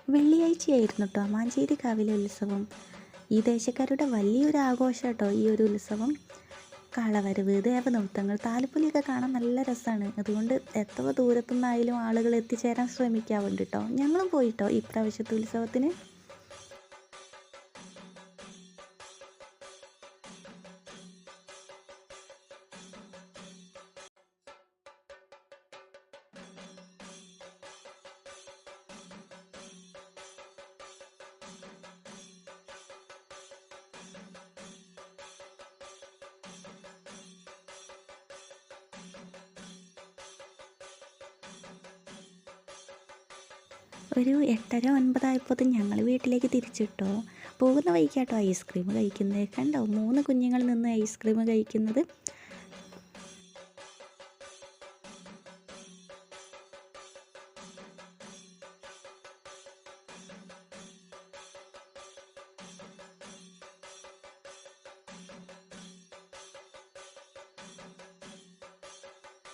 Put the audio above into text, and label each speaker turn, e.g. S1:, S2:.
S1: വെള്ളിയാഴ്ചയായിരുന്നു കേട്ടോ മാഞ്ചേരി കാവിലെ ഉത്സവം. ഈ ദേശക്കാരുടെ വലിയൊരു ആഘോഷം കേട്ടോ ഈ ഒരു ഉത്സവം. കാളവരവ്, ദേവനൃത്തങ്ങൾ, താലപ്പൊലിയൊക്കെ കാണാൻ നല്ല രസമാണ്. അതുകൊണ്ട് എത്ര ദൂരത്തുനിന്നായാലും ആളുകൾ എത്തിച്ചേരാൻ ശ്രമിക്കാറുണ്ട് കേട്ടോ. ഞങ്ങളും പോയിട്ടോ ഇപ്രാവശ്യത്തെ ഉത്സവത്തിന്. ഒരു 8:30 9 ആയപ്പോഴത്തേക്കും ഞങ്ങൾ വീട്ടിലേക്ക് തിരിച്ചിട്ടോ. പോകുന്ന വഴിക്കാട്ടോ ഐസ്ക്രീം കഴിക്കുന്നത്. കണ്ടോ 3 കുഞ്ഞുങ്ങൾ നിന്ന് ഐസ്ക്രീം കഴിക്കുന്നത്.